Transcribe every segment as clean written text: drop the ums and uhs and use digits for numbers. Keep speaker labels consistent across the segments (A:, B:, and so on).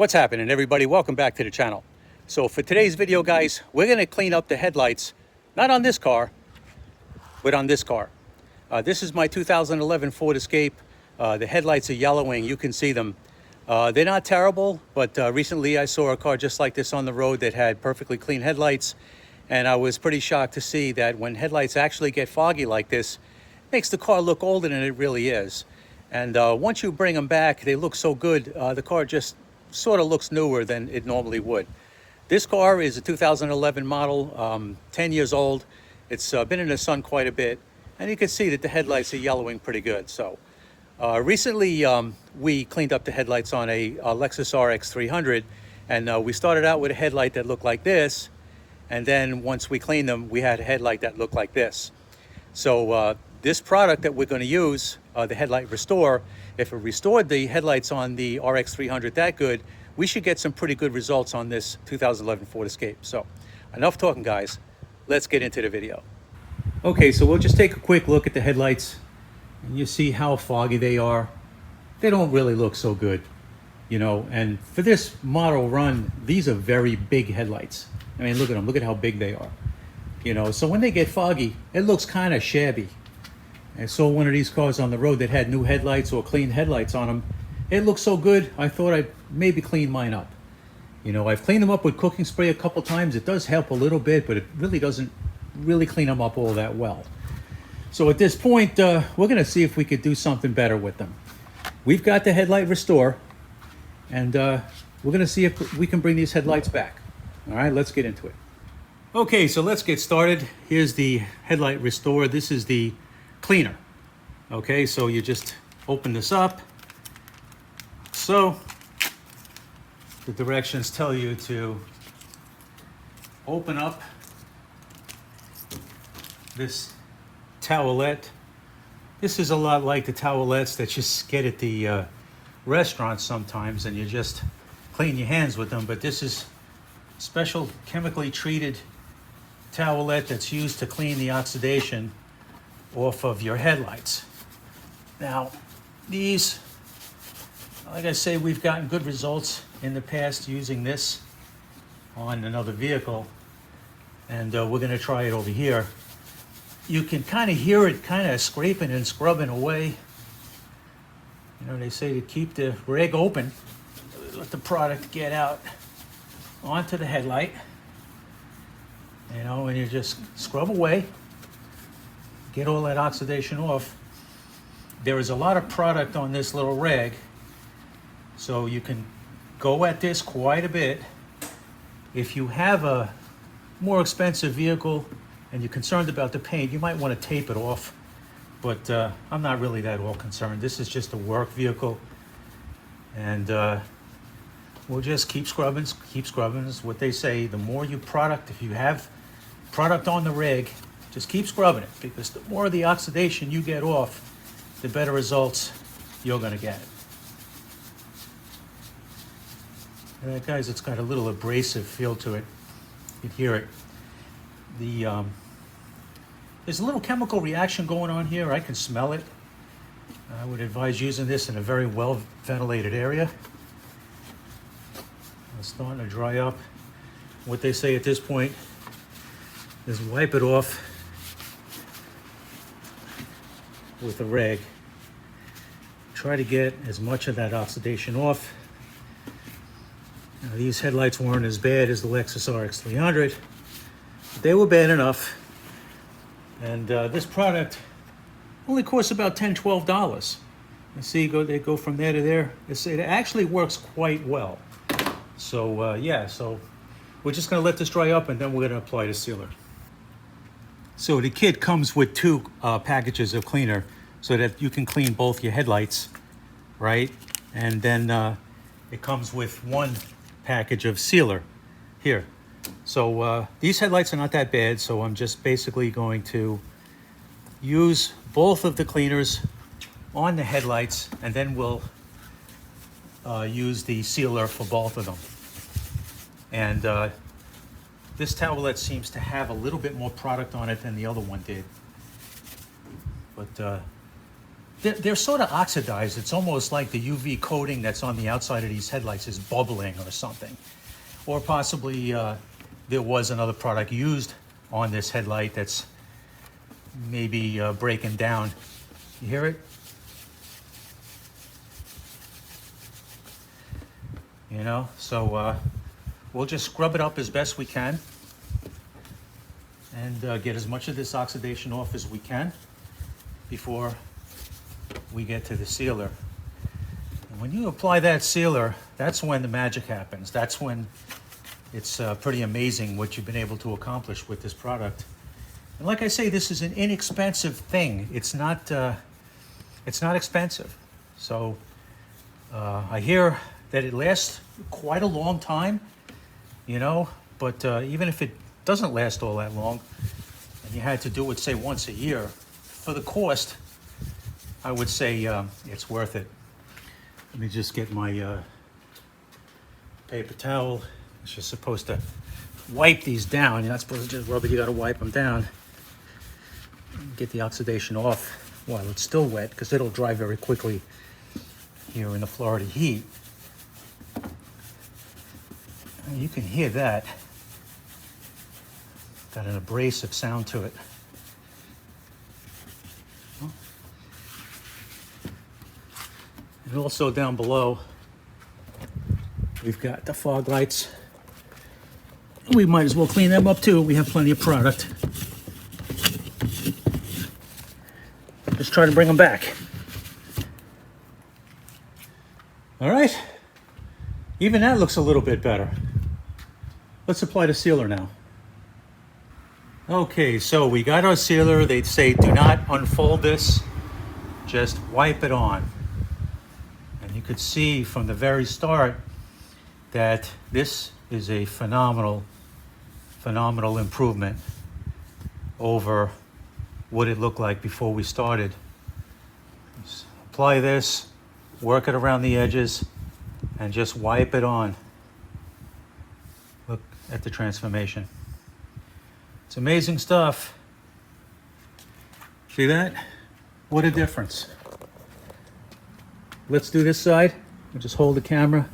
A: What's happening, everybody? Welcome back to the channel. So for today's video, guys, we're going to clean up the headlights, not on this car, but on this car. This is my 2011 Ford Escape. The headlights are yellowing. You can see them. They're not terrible, but recently I saw a car just like this on the road that had perfectly clean headlights. And I was pretty shocked to see that when headlights actually get foggy like this, it makes the car look older than it really is. And once you bring them back, they look so good. The car just sort of looks newer than it normally would. This car is a 2011 model, 10 years old. It's been in the sun quite a bit, and you can see that the headlights are yellowing pretty good. So recently we cleaned up the headlights on a Lexus RX 300, and we started out with a headlight that looked like this, and then once we cleaned them, we had a headlight that looked like this. So this product that we're going to use, the Headlight Restore, if it restored the headlights on the RX 300 that good, we should get some pretty good results on this 2011 Ford Escape. So enough talking, guys. Let's get into the video. Okay, so we'll just take a quick look at the headlights, and you see how foggy they are. They don't really look so good, you know, and for this model run, these are very big headlights. I mean, look at them. Look at how big they are. You know, so when they get foggy, it looks kind of shabby. I saw one of these cars on the road that had new headlights or clean headlights on them. It looked so good, I thought I'd maybe clean mine up. You know, I've cleaned them up with cooking spray a couple times. It does help a little bit, but it really doesn't really clean them up all that well. So at this point, we're going to see if we could do something better with them. We've got the Headlight Restore, and we're going to see if we can bring these headlights back. All right, let's get into it. Okay, so let's get started. Here's the Headlight Restore. This is the cleaner. Okay, so you just open this up. So the directions tell you to open up this towelette. This is a lot like the towelettes that you get at the restaurants sometimes, and you just clean your hands with them. But this is special chemically treated towelette that's used to clean the oxidation off of your headlights. Now, these, like I say, we've gotten good results in the past using this on another vehicle, and we're going to try it over here. You can kind of hear it kind of scraping and scrubbing away. You know, they say to keep the rag open, let the product get out onto the headlight. You know, and you just scrub away, get all that oxidation off. There is a lot of product on this little rag, so you can go at this quite a bit. If you have a more expensive vehicle and you're concerned about the paint, you might want to tape it off, but I'm not really that all concerned. This is just a work vehicle, and we'll just keep scrubbing, keep scrubbing. Is what they say. The more you product, if you have product on the rag, just keep scrubbing it, because the more of the oxidation you get off, the better results you're going to get. Guys, it's got a little abrasive feel to it. You can hear it. There's a little chemical reaction going on here. I can smell it. I would advise using this in a very well ventilated area. It's starting to dry up. What they say at this point is wipe it off with a rag. Try to get as much of that oxidation off. Now, these headlights weren't as bad as the Lexus RX 300, but they were bad enough. And this product only costs about $10, $12. You see, they go from there to there. It actually works quite well. So yeah, so we're just going to let this dry up, and then we're going to apply the sealer. So the kit comes with two packages of cleaner, so that you can clean both your headlights, right? And then it comes with one package of sealer here. So these headlights are not that bad, so I'm just basically going to use both of the cleaners on the headlights, and then we'll use the sealer for both of them. And this towelette seems to have a little bit more product on it than the other one did. But they're sort of oxidized. It's almost like the UV coating that's on the outside of these headlights is bubbling or something. Or possibly there was another product used on this headlight that's maybe breaking down. You hear it? You know, so we'll just scrub it up as best we can and get as much of this oxidation off as we can before we get to the sealer. And when you apply that sealer, that's when the magic happens. That's when it's pretty amazing what you've been able to accomplish with this product. And like I say, this is an inexpensive thing. It's not expensive. So I hear that it lasts quite a long time, you know, but even if it doesn't last all that long, and you had to do it, say, once a year, for the cost, I would say it's worth it. Let me just get my paper towel. It's just supposed to wipe these down. You're not supposed to just rub it, you gotta wipe them down. Get the oxidation off while it's still wet, because it'll dry very quickly here in the Florida heat. And you can hear that. Got an abrasive sound to it. And also down below, we've got the fog lights. We might as well clean them up too. We have plenty of product. Just try to bring them back. All right. Even that looks a little bit better. Let's apply the sealer now. Okay, so we got our sealer. They'd say do not unfold this, just wipe it on. And you could see from the very start that this is a phenomenal improvement over what it looked like before we started. Just apply this, work it around the edges, and just wipe it on. Look at the transformation. It's amazing stuff. See that? What a difference. Let's do this side. We'll just hold the camera,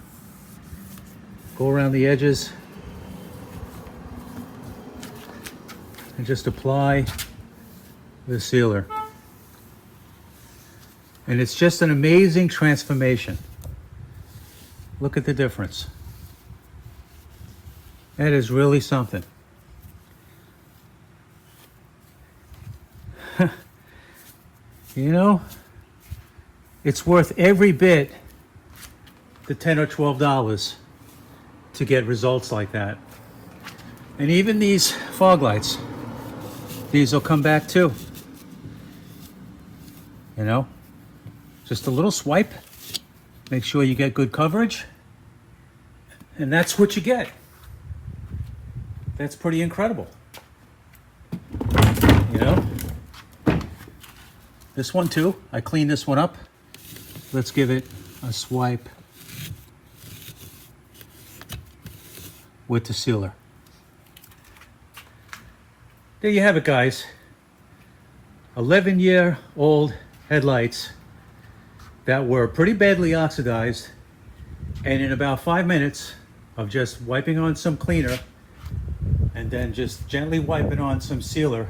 A: go around the edges, and just apply the sealer. And it's just an amazing transformation. Look at the difference. That is really something. You know, it's worth every bit the $10 or $12 to get results like that. And even these fog lights, these will come back too. You know, just a little swipe, make sure you get good coverage, and that's what you get. That's pretty incredible. You know, this one too, I cleaned this one up. Let's give it a swipe with the sealer. There you have it, guys. 11-year-old headlights that were pretty badly oxidized, and in about 5 minutes of just wiping on some cleaner and then just gently wiping on some sealer,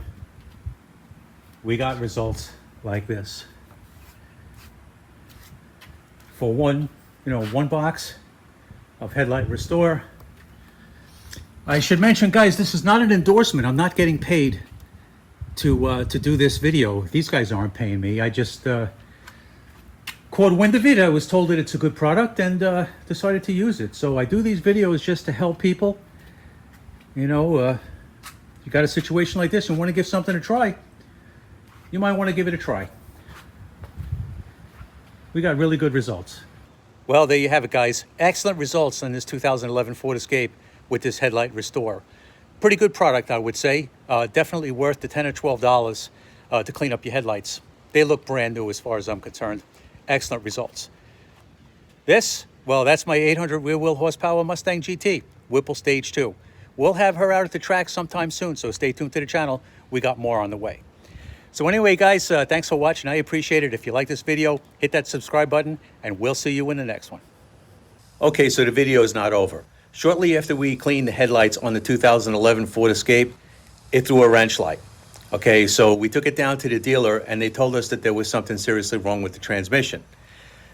A: we got results like this. For one box of Headlight Restore. I should mention, guys, this is not an endorsement. I'm not getting paid to do this video. These guys aren't paying me. I just caught wind of it. I was told that it's a good product and decided to use it. So I do these videos just to help people. You know, you got a situation like this and want to give something a try, you might want to give it a try. We got really good results. Well, there you have it, guys. Excellent results on this 2011 Ford Escape with this Headlight Restore. Pretty good product, I would say. Definitely worth the $10 or $12 to clean up your headlights. They look brand new as far as I'm concerned. Excellent results. This, well, that's my 800 rear-wheel horsepower Mustang GT, Whipple Stage 2. We'll have her out at the track sometime soon, so stay tuned to the channel. We got more on the way. So anyway, guys, thanks for watching. I appreciate it. If you like this video, hit that subscribe button, and we'll see you in the next one. Okay, so the video is not over. Shortly after we cleaned the headlights on the 2011 Ford Escape, it threw a wrench light. Okay, so we took it down to the dealer, and they told us that there was something seriously wrong with the transmission.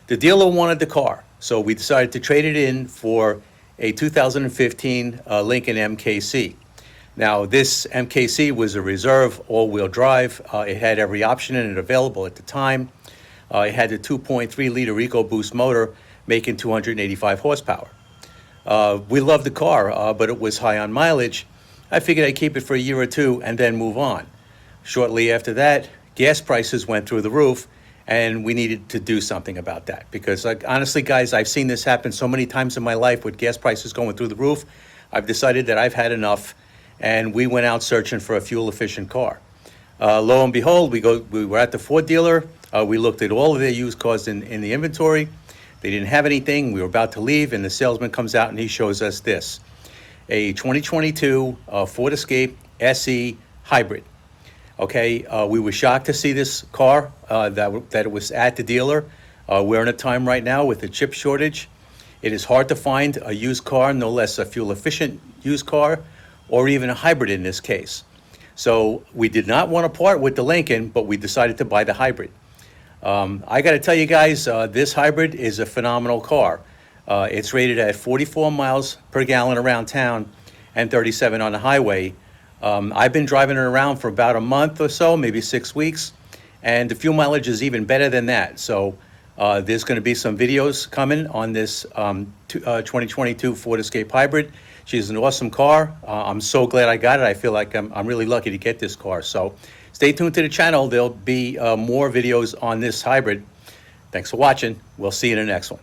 A: The dealer wanted the car, so we decided to trade it in for a 2015 Lincoln MKC. Now, this MKC was a reserve all-wheel drive. It had every option in it available at the time. It had a 2.3-liter EcoBoost motor making 285 horsepower. We loved the car, but it was high on mileage. I figured I'd keep it for a year or two and then move on. Shortly after that, gas prices went through the roof, and we needed to do something about that. Because honestly, guys, I've seen this happen so many times in my life with gas prices going through the roof. I've decided that I've had enough, and we went out searching for a fuel-efficient car. Lo and behold, we were at the Ford dealer. We looked at all of their used cars in the inventory. They didn't have anything. We were about to leave, and the salesman comes out and he shows us this, a 2022 Ford Escape SE Hybrid. Okay, we were shocked to see this car, that it was at the dealer. We're in a time right now with a chip shortage. It is hard to find a used car, no less a fuel-efficient used car, or even a hybrid in this case. So we did not want to part with the Lincoln, but we decided to buy the hybrid. I got to tell you guys, this hybrid is a phenomenal car. It's rated at 44 miles per gallon around town and 37 on the highway. I've been driving it around for about a month or so, maybe 6 weeks, and the fuel mileage is even better than that. So there's going to be some videos coming on this 2022 Ford Escape Hybrid. She's an awesome car. I'm so glad I got it. I feel like I'm really lucky to get this car. So stay tuned to the channel. There'll be more videos on this hybrid. Thanks for watching. We'll see you in the next one.